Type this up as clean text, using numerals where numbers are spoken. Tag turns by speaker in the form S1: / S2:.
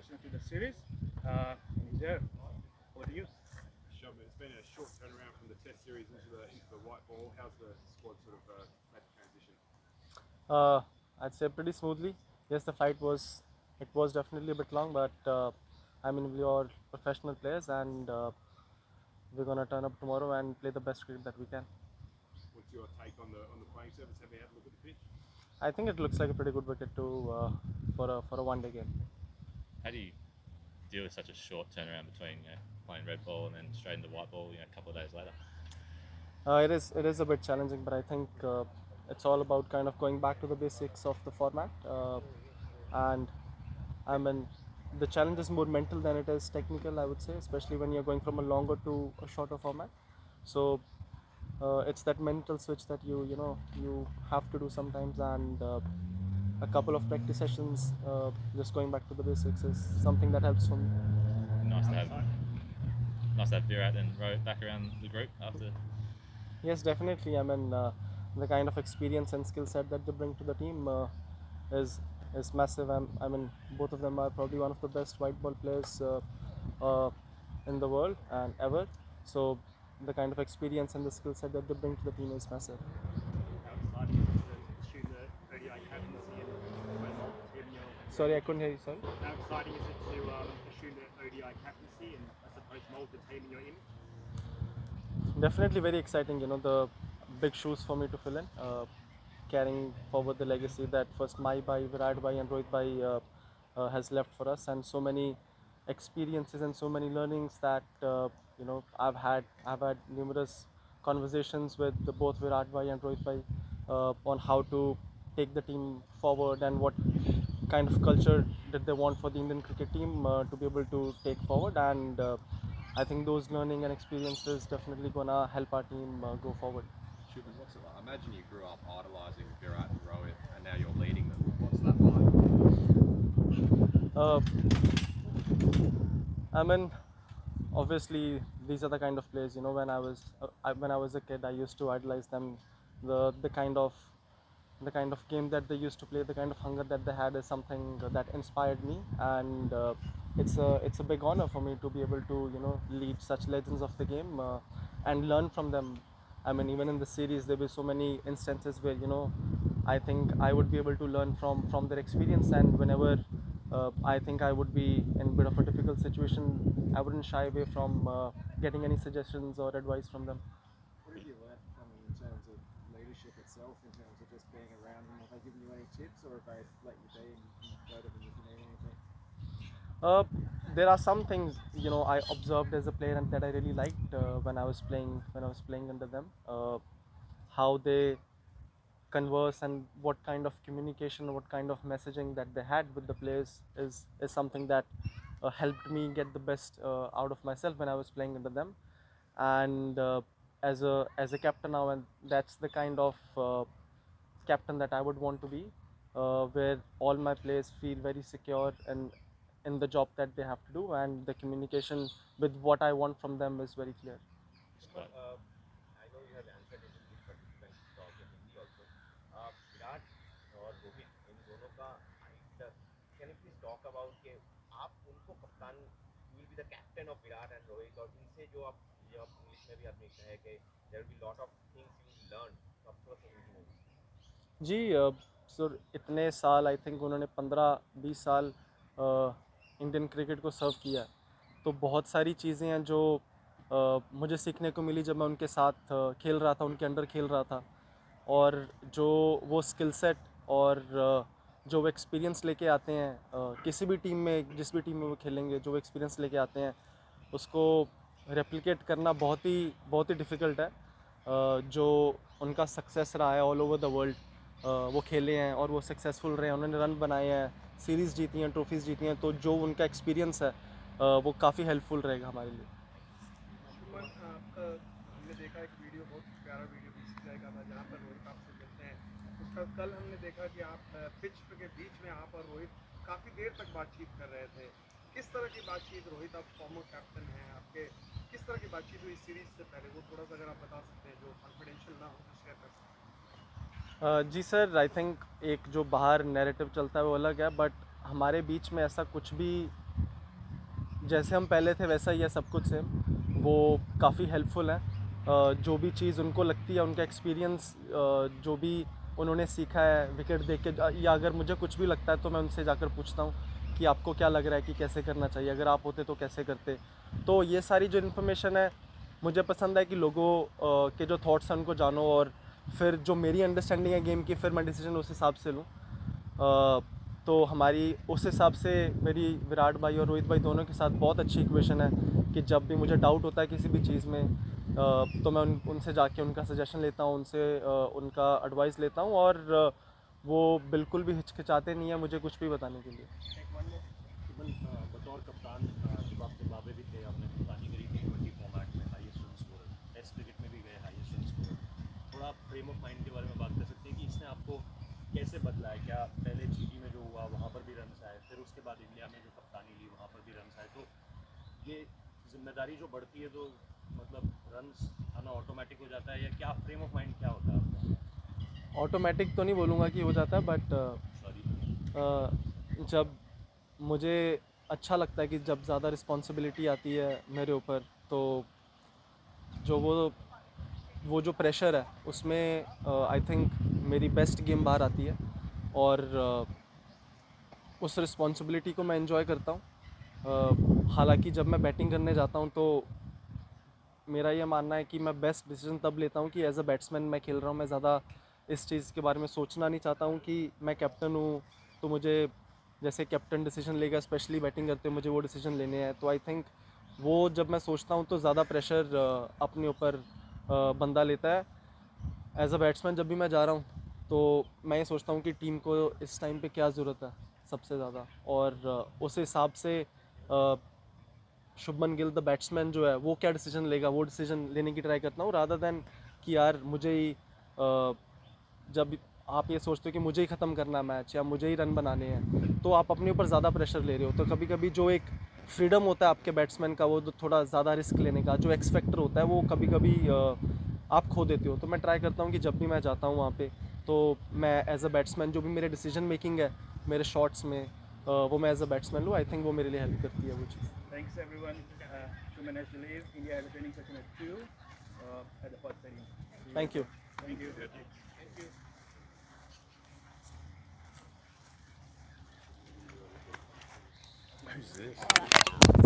S1: question to the series. And he's there. Over to you.
S2: Sheldon, it's been a short turnaround from the Test series into the white ball. How's the squad sort of made the transition?
S3: Uh, I'd say pretty smoothly. Yes, the fight was definitely a bit long, but I mean we are professional players and we're gonna turn up tomorrow and play the best cricket that we can.
S2: What's your take on the playing surface? Have you had a look at the pitch?
S3: I think it looks like a pretty good wicket too for a one-day game.
S4: How do you deal with such a short turnaround between playing red ball and then straight into white ball? A couple of days later.
S3: It is a bit challenging, but I think it's all about kind of going back to the basics of the format. And I mean, the challenge is more mental than it is technical, I would say, especially when you're going from a longer to a shorter format. So it's that mental switch that you have to do sometimes, and a couple of practice sessions, just going back to the basics, is something that helps for me.
S4: Nice to have Virat and Rohit back around the group after.
S3: Yes, definitely. I mean, the kind of experience and skill set that they bring to the team is is massive. I mean, both of them are probably one of the best white ball players uh, in the world and ever. So, the kind of experience and the skill set that they bring to the team is massive.
S1: How exciting is it to assume the ODI captaincy and suppose Malta team your
S3: Sorry, I couldn't hear you. Sorry.
S1: How exciting is it to assume the ODI captaincy and I suppose Malta team in your image?
S3: Definitely very exciting. The big shoes for me to fill in, carrying forward the legacy that first Mai Bhai, Virat Bhai, and Rohit Bhai has left for us, and so many experiences and so many learnings that I've had numerous conversations with both Virat Bhai and Rohit Bhai on how to take the team forward and what kind of culture did they want for the Indian cricket team to be able to take forward, and I think those learning and experiences definitely gonna help our team go forward.
S5: Shubman, what's it like? I imagine you grew up idolising Virat and Rohit, and now you're leading them. What's that like?
S3: Uh, I mean, obviously, these are the kind of players. When I was a kid, I used to idolize them. The kind of game that they used to play, the kind of hunger that they had, is something that inspired me, and it's a big honor for me to be able to lead such legends of the game and learn from them. I mean, even in the series, there were so many instances where I think I would be able to learn from their experience, and whenever I think I would be in a bit of a difficult situation, I wouldn't shy away from getting any suggestions or advice from them.
S6: What have you learnt from them in terms of leadership itself, in terms of just being around them? Have they given you any tips, or have they let you be and go to them if you need anything?
S3: Uh, there are some things I observed as a player and that I really liked when I was playing under them. How they converse and what kind of communication, what kind of messaging that they had with the players is something that helped me get the best out of myself when I was playing under them. And as a captain now, and that's the kind of captain that I would want to be, where all my players feel very secure and in the job that they have to do, and the communication with what I want from them is very clear.
S7: Shubman, I know you have answered it in bit, but if you can talk in Hindi also. Virat और रोहित इन दोनों का height, can you please talk about के आप उनको कप्तान, you will be the captain of Virat and Rohit, और इनसे जो आप इंग्लिश में भी आपने कहा है कि there will be lot of things you will learn, तो आप थोड़ा सा हिंदी में
S3: जी, सर इतने साल, आई थिंक उन्होंने 15-20 साल इंडियन क्रिकेट को सर्व किया है, तो बहुत सारी चीज़ें हैं जो मुझे सीखने को मिली जब मैं उनके साथ खेल रहा था, उनके अंडर खेल रहा था। और जो वो स्किल सेट और जो वो एक्सपीरियंस लेके आते हैं किसी भी टीम में, जिस भी टीम में वो खेलेंगे, जो वो एक्सपीरियंस लेके आते हैं उसको रेप्लिकेट करना बहुत ही डिफ़िकल्ट है। जो उनका सक्सेस रहा है ऑल ओवर द वर्ल्ड, वो खेले हैं और वो सक्सेसफुल रहे हैं, उन्होंने रन बनाए हैं, सीरीज़ जीती हैं, ट्रॉफीज़ जीती हैं, तो जो उनका एक्सपीरियंस है वो काफ़ी हेल्पफुल रहेगा हमारे लिए।
S1: शुभमन, आपका हमने देखा एक वीडियो, बहुत प्यारा वीडियो बीसीसीआई का था जहाँ पर रोहित आपसे मिलते हैं। उसका कल हमने देखा कि आप पिच के बीच में आप और रोहित काफ़ी देर तक बातचीत कर रहे थे। किस तरह की बातचीत? रोहित आप फॉर्मर कैप्टन हैं, आपके किस तरह की बातचीत हुई सीरीज से पहले? वो थोड़ा सा अगर आप बता सकते हैं, जो कॉन्फिडेंशियल ना हो तो शेयर कर सकते
S3: जी सर, आई थिंक एक जो बाहर नैरेटिव चलता है वो अलग है, बट हमारे बीच में ऐसा कुछ भी जैसे हम पहले थे वैसा ही है सब कुछ सेम। वो काफ़ी हेल्पफुल हैं। जो भी चीज़ उनको लगती है, उनका एक्सपीरियंस, जो भी उन्होंने सीखा है विकेट देख के, या अगर मुझे कुछ भी लगता है तो मैं उनसे जाकर पूछता हूँ कि आपको क्या लग रहा है कि कैसे करना चाहिए, अगर आप होते तो कैसे करते। तो ये सारी जो इन्फॉर्मेशन है मुझे पसंद है कि लोगों के जो थॉट्स हैं उनको जानो, और फिर जो मेरी अंडरस्टैंडिंग है गेम की, फिर मैं डिसीजन उस हिसाब से लूँ। तो हमारी उस हिसाब से मेरी विराट भाई और रोहित भाई दोनों के साथ बहुत अच्छी इक्वेशन है कि जब भी मुझे डाउट होता है किसी भी चीज़ में, तो मैं उनसे जाके उनका सजेशन लेता हूँ, उनसे उनका एडवाइस लेता हूँ, और वो बिल्कुल भी हिचकिचाते नहीं है मुझे कुछ भी बताने के लिए।
S8: बतौर कप्तान जब आप जिम्बाब्वे भी थे, आपने कप्तानी करी थी T20 फॉर्मेट में, highest run scorer, test cricket में भी गए हाईएस्ट रन स्कोरर। थोड़ा आप फ्रेम ऑफ माइंड के बारे में बात कर सकते हैं कि इसने आपको कैसे बदला है? क्या पहले जीटी में जो हुआ वहाँ पर भी रन आए, फिर उसके बाद इंडिया में जो कप्तानी ली वहाँ पर भी रन आए, तो ये जिम्मेदारी जो बढ़ती है तो मतलब रन्स आना ऑटोमेटिक हो जाता है, या क्या फ्रेम ऑफ माइंड क्या होता है आपका?
S3: ऑटोमेटिक तो नहीं बोलूँगा कि हो जाता है, बट
S8: सॉरी।
S3: जब मुझे अच्छा लगता है कि जब ज़्यादा रिस्पॉन्सिबिलिटी आती है मेरे ऊपर, तो जो वो जो प्रेशर है उसमें आई थिंक मेरी बेस्ट गेम बाहर आती है, और उस रिस्पॉन्सिबिलिटी को मैं एंजॉय करता हूँ। हालांकि जब मैं बैटिंग करने जाता हूँ तो मेरा ये मानना है कि मैं बेस्ट डिसीजन तब लेता हूँ कि एज अ बैट्समैन मैं खेल रहा हूँ। मैं ज़्यादा इस चीज़ के बारे में सोचना नहीं चाहता हूँ कि मैं कैप्टन हूँ तो मुझे, जैसे कैप्टन डिसीजन लेगा स्पेशली बैटिंग करते हुए, मुझे वो डिसीजन लेने हैं। तो आई थिंक वो जब मैं सोचता हूँ तो ज़्यादा प्रेशर अपने ऊपर बंदा लेता है। एज अ बैट्समैन जब भी मैं जा रहा हूँ तो मैं ये सोचता हूँ कि टीम को इस टाइम पे क्या ज़रूरत है सबसे ज़्यादा, और उस हिसाब से शुभमन गिल द बैट्समैन जो है वो क्या डिसीजन लेगा वो डिसीजन लेने की ट्राई करता हूँ, रादर दैन कि यार मुझे ही जब आप ये सोचते हो कि मुझे ही ख़त्म करना है मैच या मुझे ही रन बनाने हैं, तो आप अपने ऊपर ज़्यादा प्रेशर ले रहे हो। तो कभी कभी जो एक फ्रीडम होता है आपके बैट्समैन का, वो थोड़ा ज़्यादा रिस्क लेने का जो एक्स फैक्टर होता है, वो कभी कभी आप खो देते हो। तो मैं ट्राई करता हूँ कि जब भी मैं जाता हूँ वहाँ पे, तो मैं एज अ बैट्समैन जो भी मेरे डिसीजन मेकिंग है मेरे शॉट्स में, वो मैं एज अ बैट्समैन लूँ। आई थिंक वो मेरे लिए हेल्प करती है वो चीज़।
S9: Thanks everyone. Shuman has to leave. India has a training session at 2 at the Pod Stadium.
S3: Thank you.
S9: Thank you.
S2: Who's this?